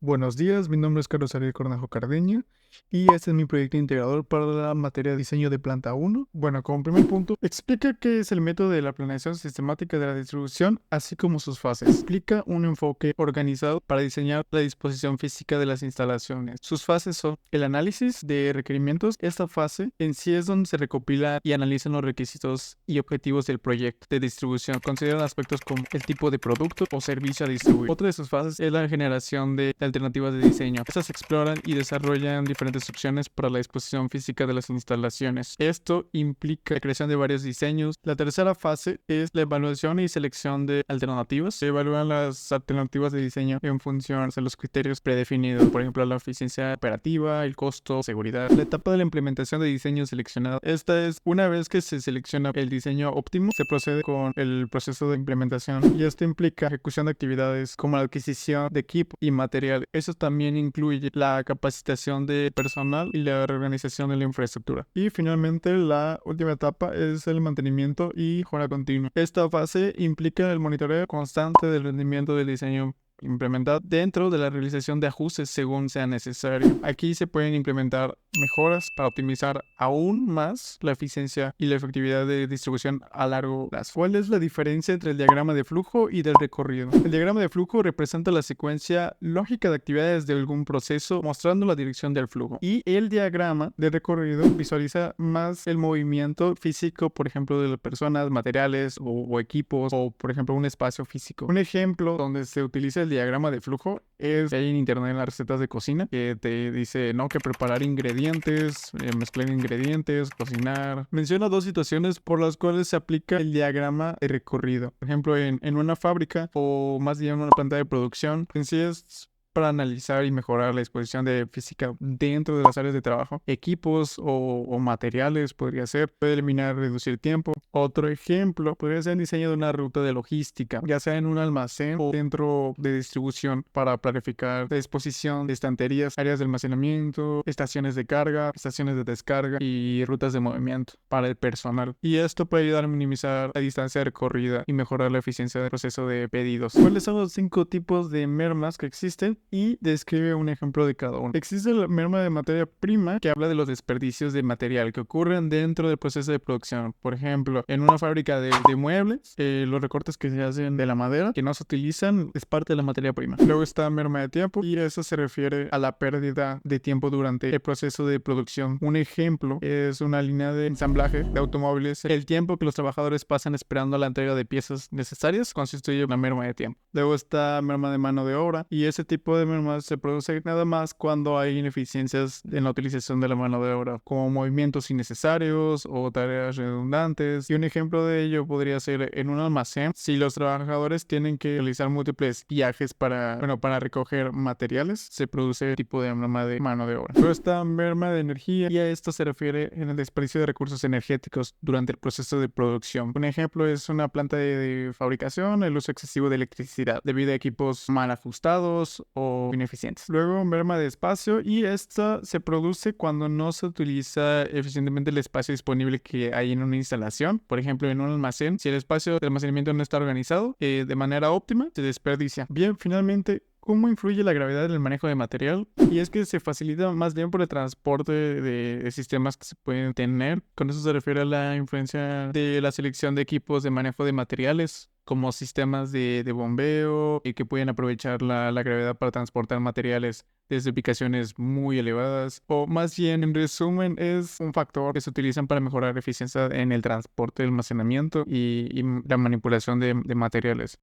Buenos días, mi nombre es Carlos Ariel Cornejo Cardeña y este es mi proyecto integrador para la materia de diseño de planta 1. Bueno, como primer punto, explica qué es el método de la planeación sistemática de la distribución, así como sus fases. Explica un enfoque organizado para diseñar la disposición física de las instalaciones. Sus fases son el análisis de requerimientos. Esta fase en sí es donde se recopilan y analizan los requisitos y objetivos del proyecto de distribución. Consideran aspectos como el tipo de producto o servicio a distribuir. Otra de sus fases es la generación de alternativas de diseño. Estas exploran y desarrollan diferentes opciones para la disposición física de las instalaciones. Esto implica la creación de varios diseños. La tercera fase es la evaluación y selección de alternativas. Se evalúan las alternativas de diseño en función de los criterios predefinidos, por ejemplo, la eficiencia operativa, el costo, seguridad. La etapa de la implementación de diseño seleccionado. Esta es una vez que se selecciona el diseño óptimo, se procede con el proceso de implementación y esto implica ejecución de actividades como la adquisición de equipo y material. Eso también incluye la capacitación de personal y la reorganización de la infraestructura. Y finalmente, la última etapa es el mantenimiento y mejora continua. Esta fase implica el monitoreo constante del rendimiento del diseño implementado dentro de la realización de ajustes según sea necesario. Aquí se pueden implementar mejoras para optimizar aún más la eficiencia y la efectividad de distribución a largo plazo. ¿Cuál es la diferencia entre el diagrama de flujo y del recorrido? El diagrama de flujo representa la secuencia lógica de actividades de algún proceso mostrando la dirección del flujo, y el diagrama de recorrido visualiza más el movimiento físico, por ejemplo, de las personas, materiales o equipos, o por ejemplo un espacio físico. Un ejemplo donde se utiliza el diagrama de flujo es que hay en internet en las recetas de cocina que te dice, no, que preparar ingredientes, mezclar ingredientes, cocinar. Menciona dos situaciones por las cuales se aplica el diagrama de recorrido. Por ejemplo, en una fábrica o más bien en una planta de producción, en sí es para analizar y mejorar la disposición de física dentro de las áreas de trabajo. Equipos o materiales podría ser, puede eliminar, reducir tiempo. Otro ejemplo podría ser el diseño de una ruta de logística, ya sea en un almacén o centro de distribución, para planificar la disposición de estanterías, áreas de almacenamiento, estaciones de carga, estaciones de descarga y rutas de movimiento para el personal. Y esto puede ayudar a minimizar la distancia recorrida y mejorar la eficiencia del proceso de pedidos. ¿Cuáles son los 5 tipos de mermas que existen? Y describe un ejemplo de cada uno. Existe la merma de materia prima, que habla de los desperdicios de material que ocurren dentro del proceso de producción. Por ejemplo, en una fábrica de muebles, los recortes que se hacen de la madera que no se utilizan es parte de la materia prima. Luego está merma de tiempo, y eso se refiere a la pérdida de tiempo durante el proceso de producción. Un ejemplo es una línea de ensamblaje de automóviles. El tiempo que los trabajadores pasan esperando la entrega de piezas necesarias constituye una merma de tiempo. Luego está merma de mano de obra, y ese tipo de merma se produce nada más cuando hay ineficiencias en la utilización de la mano de obra, como movimientos innecesarios o tareas redundantes. Y un ejemplo de ello podría ser en un almacén, si los trabajadores tienen que realizar múltiples viajes para recoger materiales, se produce tipo de merma de mano de obra. Luego está merma de energía, y a esto se refiere en el desperdicio de recursos energéticos durante el proceso de producción. Un ejemplo es una planta de fabricación, el uso excesivo de electricidad debido a equipos mal ajustados o ineficientes. Luego, merma de espacio, y esta se produce cuando no se utiliza eficientemente el espacio disponible que hay en una instalación. Por ejemplo, en un almacén, si el espacio de almacenamiento no está organizado de manera óptima, se desperdicia. Bien, finalmente, ¿cómo influye la gravedad en el manejo de material? Y es que se facilita más bien por el transporte de sistemas que se pueden tener. Con eso se refiere a la influencia de la selección de equipos de manejo de materiales, como sistemas de bombeo, y que pueden aprovechar la gravedad para transportar materiales desde ubicaciones muy elevadas. O más bien, en resumen, es un factor que se utilizan para mejorar la eficiencia en el transporte, el almacenamiento y la manipulación de materiales.